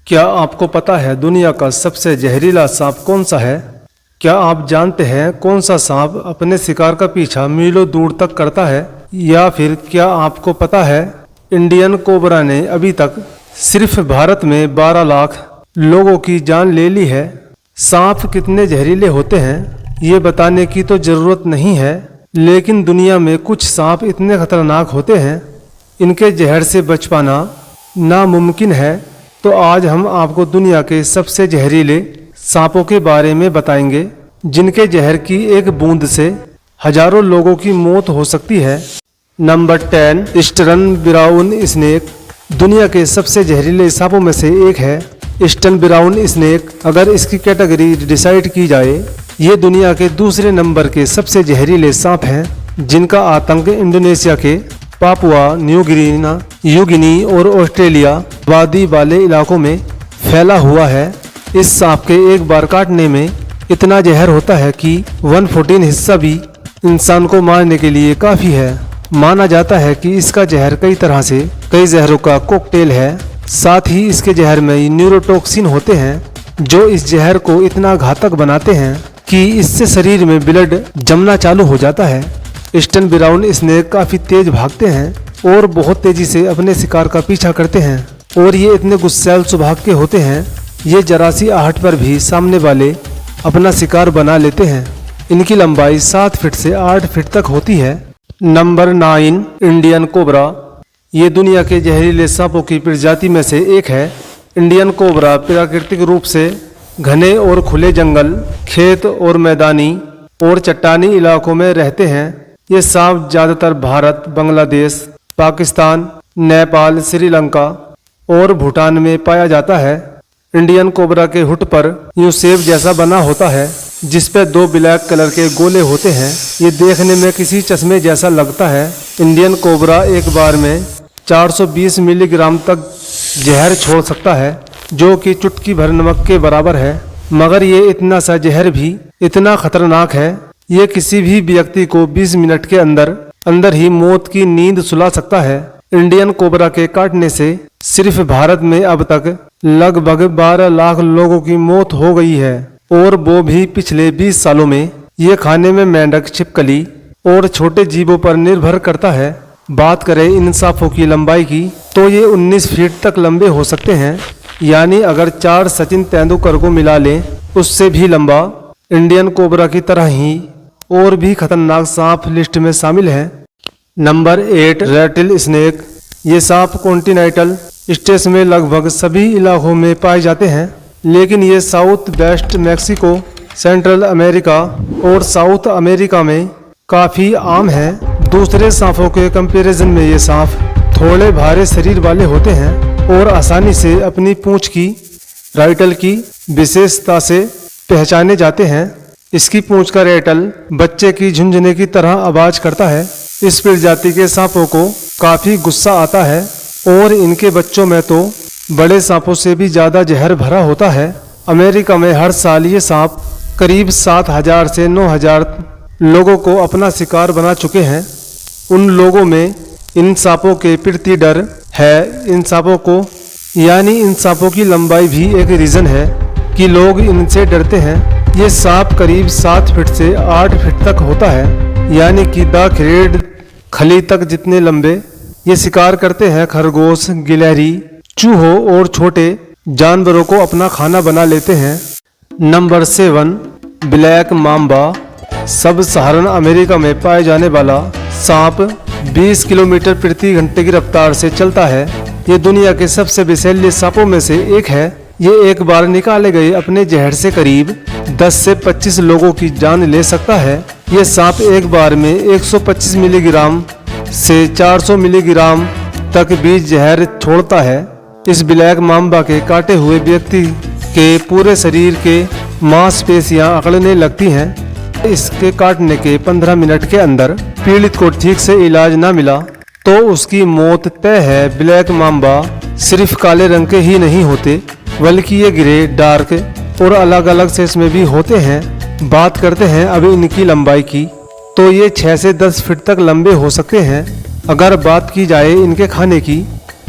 क्या आपको पता है दुनिया का सबसे जहरीला सांप कौन सा है? क्या आप जानते हैं कौन सा सांप अपने शिकार का पीछा मीलों दूर तक करता है? या फिर क्या आपको पता है इंडियन कोबरा ने अभी तक सिर्फ भारत में 12 लाख लोगों की जान ले ली है? सांप कितने जहरीले होते हैं ये बताने की तो जरूरत नहीं है, लेकिन दुनिया में कुछ सांप इतने खतरनाक होते हैं इनके जहर से बच पाना नामुमकिन है। तो आज हम आपको दुनिया के सबसे जहरीले सांपों के बारे में बताएंगे जिनके जहर की एक बूंद से हजारों लोगों की मौत हो सकती है। नंबर 10, ईस्टर्न ब्राउन स्नेक दुनिया के सबसे जहरीले सांपों में से एक है। ईस्टर्न ब्राउन स्नेक, अगर इसकी कैटेगरी डिसाइड की जाए, ये दुनिया के दूसरे नंबर के सबसे जहरीले सांप हैं जिनका आतंक इंडोनेशिया के पापुआ न्यू गिनी और ऑस्ट्रेलिया वादी वाले इलाकों में फैला हुआ है। इस सांप के एक बार काटने में इतना जहर होता है कि 1/14 हिस्सा भी इंसान को मारने के लिए काफ़ी है। माना जाता है कि इसका जहर कई तरह से कई जहरों का कॉकटेल है। साथ ही इसके जहर में न्यूरोटॉक्सिन होते हैं जो इस जहर को इतना घातक बनाते हैं कि इससे शरीर में ब्लड जमना चालू हो जाता है। ईस्टर्न ब्राउन स्नेक काफ़ी तेज भागते हैं और बहुत तेजी से अपने शिकार का पीछा करते हैं और ये इतने गुस्सैल स्वभाव के होते हैं ये जरा सी आहट पर भी सामने वाले अपना शिकार बना लेते हैं। इनकी लंबाई 7 फीट से 8 फीट तक होती है। नंबर 9, इंडियन कोबरा ये दुनिया के जहरीले सांपों की प्रजाति में से एक है। इंडियन कोबरा प्राकृतिक रूप से घने और खुले जंगल, खेत और मैदानी और चट्टानी इलाकों में रहते हैं। ये सांप ज़्यादातर भारत, बांग्लादेश, पाकिस्तान, नेपाल, श्रीलंका और भूटान में पाया जाता है। इंडियन कोबरा के हुड पर यूं सेब जैसा बना होता है जिस पे 2 ब्लैक कलर के गोले होते हैं। ये देखने में किसी चश्मे जैसा लगता है। इंडियन कोबरा एक बार में 420 मिलीग्राम तक जहर छोड़ सकता है जो कि चुटकी भर नमक के बराबर है। मगर ये इतना सा जहर भी इतना खतरनाक है ये किसी भी व्यक्ति को 20 मिनट के अंदर ही मौत की नींद सुला सकता है। इंडियन कोबरा के काटने से सिर्फ भारत में अब तक लगभग 12 लाख लोगों की मौत हो गई है और वो भी पिछले 20 सालों में। ये खाने में मेंढक, छिपकली और छोटे जीवों पर निर्भर करता है। बात करें इन सांपों की लंबाई की तो ये 19 फीट तक लंबे हो सकते हैं, यानी अगर 4 सचिन तेंदुलकर को मिला लें उससे भी लंबा। इंडियन कोबरा की तरह ही और भी खतरनाक सांप लिस्ट में शामिल है। नंबर 8, रैटल स्नेक ये सांप कॉन्टिनेंटल स्टेट्स में लगभग सभी इलाकों में पाए जाते हैं, लेकिन ये south west Mexico, central America और साउथ अमेरिका में काफ़ी आम है। दूसरे सांपों के कंपैरिजन में ये सांप थोड़े भारी शरीर वाले होते हैं और आसानी से अपनी पूंछ की राइटल की विशेषता से पहचाने जाते हैं। इसकी पूंछ का रेटल बच्चे की झुंझुने की तरह आवाज करता है। इस प्रजाति के सांपों को काफी गुस्सा आता है और इनके बच्चों में तो बड़े सांपों से भी ज्यादा जहर भरा होता है। अमेरिका में हर साल ये सांप करीब 7,000 से 9,000 लोगों को अपना शिकार बना चुके हैं। उन लोगों में इन सांपों के प्रति डर है। इन सांपों को यानी इन सांपों की लंबाई भी एक रीजन है कि लोग इनसे डरते हैं। ये सांप करीब 7 फीट से 8 फीट तक होता है, यानी कि द ग्रेड खली तक जितने लंबे। ये शिकार करते हैं खरगोश, गिलहरी, चूहों और छोटे जानवरों को अपना खाना बना लेते हैं। नंबर 7, ब्लैक माम्बा सब सहारन अमेरिका में पाए जाने वाला सांप 20 किलोमीटर प्रति घंटे की रफ्तार से चलता है। ये दुनिया के सबसे विषैले सांपों में से एक है। ये एक बार निकाले गए अपने जहर से करीब 10 से 25 लोगों की जान ले सकता है। ये सांप एक बार में 125 मिलीग्राम से 400 मिलीग्राम तक भी जहर छोड़ता है। इस ब्लैक माम्बा के काटे हुए व्यक्ति के पूरे शरीर के मांसपेशियां अकड़ने लगती हैं। इसके काटने के 15 मिनट के अंदर पीड़ित को ठीक से इलाज न मिला तो उसकी मौत तय है। ब्लैक माम्बा सिर्फ काले रंग के ही नहीं होते बल्कि ये ग्रे, डार्क और अलग अलग शेड्स में भी होते हैं। बात करते हैं अभी इनकी लंबाई की तो ये 6 से 10 फीट तक लंबे हो सकते हैं। अगर बात की जाए इनके खाने की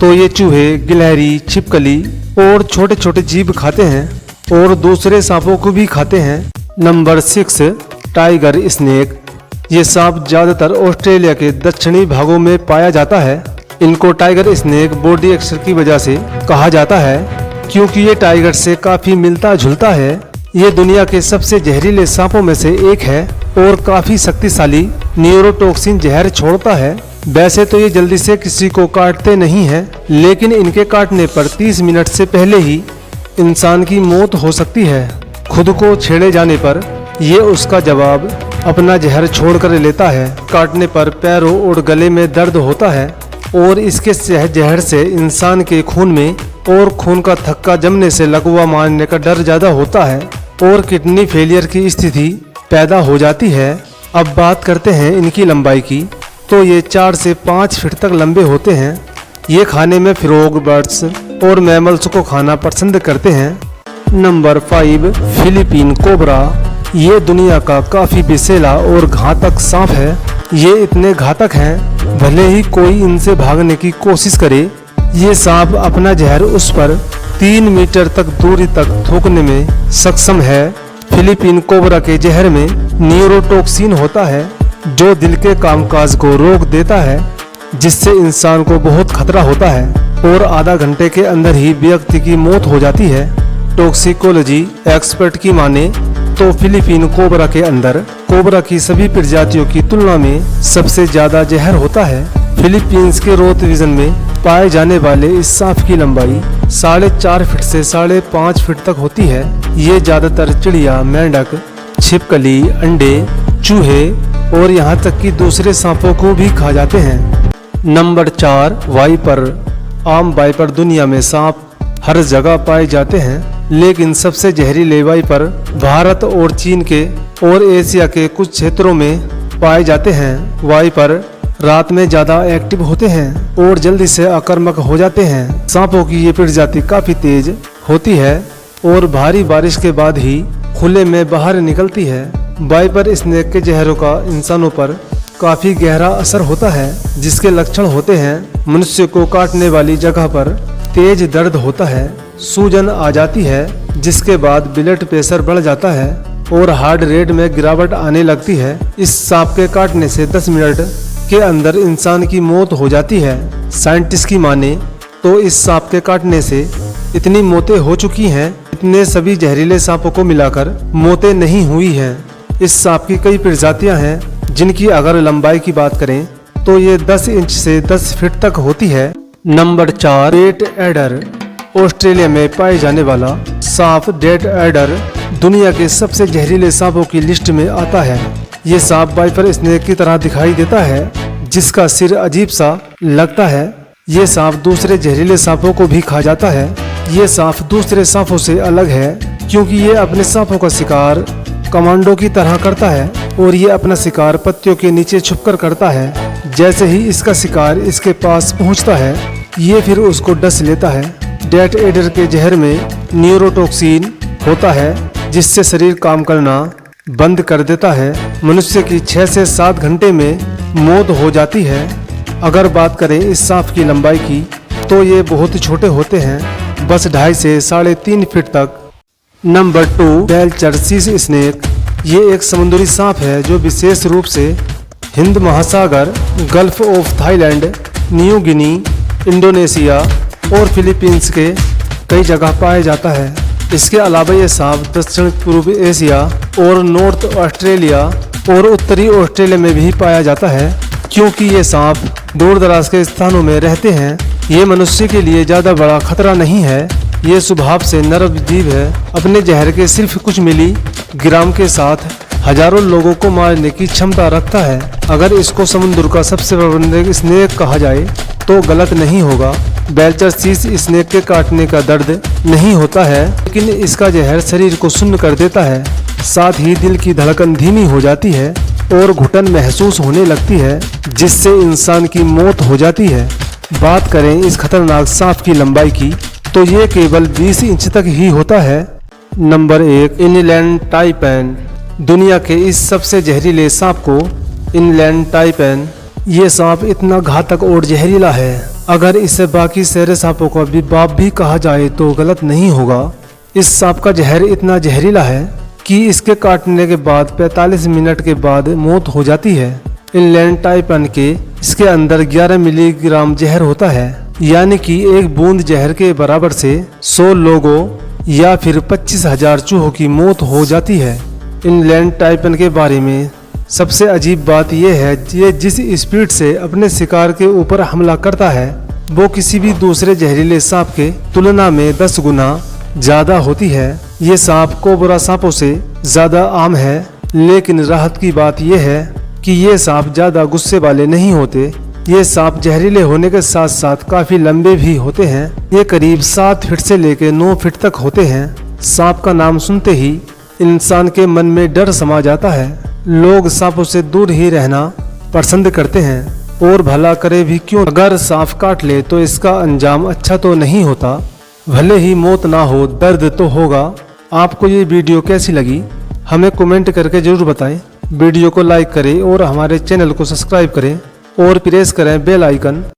तो ये चूहे, गिलहरी, छिपकली और छोटे छोटे जीव खाते हैं और दूसरे सांपों को भी खाते हैं। Number 6, tiger snake. ये सांप ज्यादातर ऑस्ट्रेलिया के दक्षिणी भागों में पाया जाता है। इनको टाइगर स्नेक बॉडी एक्सचर की वजह से कहा जाता है क्योंकि ये टाइगर से काफी मिलता जुलता है। ये दुनिया के सबसे जहरीले सांपों में से एक है और काफी शक्तिशाली न्यूरोटॉक्सिन जहर छोड़ता है। वैसे तो ये जल्दी से किसी को काटते नहीं हैं, लेकिन इनके काटने पर 30 मिनट से पहले ही इंसान की मौत हो सकती है। खुद को छेड़े जाने पर ये उसका जवाब अपना जहर छोड़कर लेता है। काटने पर पैरों और गले में दर्द होता है और इसके जहर से इंसान के खून में और खून का थक्का जमने से लकवा मारने का डर ज्यादा होता है और किडनी फेलियर की स्थिति पैदा हो जाती है। अब बात करते हैं इनकी लंबाई की, तो ये 4 से 5 फीट तक लंबे होते हैं। ये खाने में फ्रॉग, बर्ड्स और मैमल्स को खाना पसंद करते हैं। Number 5, Philippine cobra. ये दुनिया का काफी विषैला और घातक सांप है। ये इतने घातक हैं, भले ही कोई इनसे भागने की कोशिश करे, ये सांप अपना जहर उस पर 3 मीटर तक दूरी तक थूकने में सक्षम है। फिलीपीन कोबरा के जहर में न्यूरोटॉक्सिन होता है जो दिल के कामकाज को रोक देता है, जिससे इंसान को बहुत खतरा होता है और आधा घंटे के अंदर ही व्यक्ति की मौत हो जाती है। टॉक्सिकोलॉजी एक्सपर्ट की माने तो फिलीपीन कोबरा के अंदर कोबरा की सभी प्रजातियों की तुलना में सबसे ज्यादा जहर होता है। फिलीपींस के रोत रीजन में पाए जाने वाले इस सांप की लंबाई 4.5 फीट से 5.5 फीट तक होती है। ये ज्यादातर चिड़िया, मेंढक, छिपकली, अंडे, चूहे और यहाँ तक कि दूसरे सांपों को भी खा जाते हैं। Number 4, wiper. आम वाइपर दुनिया में सांप हर जगह पाए जाते हैं, लेकिन सबसे जहरीले वाइपर भारत और चीन के और एशिया के कुछ क्षेत्रों में पाए जाते हैं। वाइपर रात में ज्यादा एक्टिव होते हैं और जल्दी से आक्रामक हो जाते हैं। सांपों की ये प्रजाति काफी तेज होती है और भारी बारिश के बाद ही खुले में बाहर निकलती है। वाइपर स्नेक के जहरों का इंसानों पर काफी गहरा असर होता है, जिसके लक्षण होते हैं मनुष्य को काटने वाली जगह पर तेज दर्द होता है, सूजन आ जाती है, जिसके बाद ब्लड प्रेशर बढ़ जाता है और हार्ट रेट में गिरावट आने लगती है। इस सांप के काटने से 10 मिनट के अंदर इंसान की मौत हो जाती है। साइंटिस्ट की माने तो इस सांप के काटने से इतनी मौतें हो चुकी हैं, इतने सभी जहरीले सांपों को मिलाकर मौतें नहीं हुई हैं। इस सांप की कई प्रजातियां हैं, जिनकी अगर लंबाई की बात करें तो ये 10 इंच से 10 फीट तक होती है। Number 4, date adder. ऑस्ट्रेलिया में पाए जाने वाला सांप डेट एडर दुनिया के सबसे जहरीले सांपों की लिस्ट में आता है। ये सांप वाइपर स्नेक की तरह दिखाई देता है, जिसका सिर अजीब सा लगता है। ये सांप दूसरे जहरीले सांपों को भी खा जाता है। ये सांप दूसरे सांपों से अलग है क्योंकि ये अपने सांपों का शिकार कमांडो की तरह करता है और ये अपना शिकार पत्तियों के नीचे छुपकर करता है। जैसे ही इसका शिकार इसके पास पहुंचता है, ये फिर उसको डस लेता है। डेट एडर के जहर में न्यूरोटॉक्सिन होता है, जिससे शरीर काम करना बंद कर देता है। मनुष्य की 6 से 7 घंटे में मौत हो जाती है। अगर बात करें इस सांप की लंबाई की, तो ये बहुत छोटे होते हैं, बस 2.5 से 3.5 फीट तक। Number 2, Belcher sea snake. ये एक समुद्री सांप है जो विशेष रूप से हिंद महासागर, gulf of Thailand, New Guinea, Indonesia और फिलीपींस के कई जगह पाया जाता है। इसके अलावा ये सांप दक्षिण पूर्व एशिया और नॉर्थ ऑस्ट्रेलिया और उत्तरी ऑस्ट्रेलिया में भी पाया जाता है। क्योंकि ये सांप दूर दराज के स्थानों में रहते हैं, ये मनुष्य के लिए ज़्यादा बड़ा खतरा नहीं है। ये स्वभाव से नर्म जीव है। अपने जहर के सिर्फ कुछ मिलीग्राम के साथ हजारों लोगों को मारने की क्षमता रखता है। अगर इसको समुद्र का सबसे बड़ा स्नेक कहा जाए तो गलत नहीं होगा। बेलचर सी स्नेक के काटने का दर्द नहीं होता है, लेकिन इसका जहर शरीर को सुन्न कर देता है। साथ ही दिल की धड़कन धीमी हो जाती है और घुटन महसूस होने लगती है, जिससे इंसान की मौत हो जाती है। बात करें इस खतरनाक सांप की लंबाई की, तो ये केवल 20 इंच तक ही होता है। Number 1, inland taipan. दुनिया के इस सबसे जहरीले सांप को इनलैंड टाइपैन। ये सांप इतना घातक और जहरीला है अगर इसे बाकी शेर सांपों का भी बाप भी कहा जाए तो गलत नहीं होगा। इस सांप का जहर इतना जहरीला है कि इसके काटने के बाद 45 मिनट के बाद मौत हो जाती है। इनलैंड टाइपन के इसके अंदर 11 मिलीग्राम जहर होता है, यानी कि एक बूंद जहर के बराबर से 100 लोगों या फिर 25,000 चूहों की मौत हो जाती है। इनलैंड टाइपन के बारे में सबसे अजीब बात यह है ये जिस स्पीड से अपने शिकार के ऊपर हमला करता है वो किसी भी दूसरे जहरीले सांप के तुलना में 10 गुना ज्यादा होती है। ये सांप कोबरा सांपों से ज्यादा आम है, लेकिन राहत की बात यह है कि ये सांप ज्यादा गुस्से वाले नहीं होते। ये सांप जहरीले होने के साथ साथ काफी लंबे भी होते हैं। ये करीब 7 फीट से लेकर 9 फीट तक होते हैं। सांप का नाम सुनते ही इंसान के मन में डर समा जाता है। लोग सांपों से दूर ही रहना पसंद करते हैं, और भला करे भी क्यों। अगर सांप काट ले तो इसका अंजाम अच्छा तो नहीं होता। भले ही मौत ना हो, दर्द तो होगा। आपको ये वीडियो कैसी लगी हमें कमेंट करके जरूर बताएं। वीडियो को लाइक करें और हमारे चैनल को सब्सक्राइब करें और प्रेस करें बेल आइकन।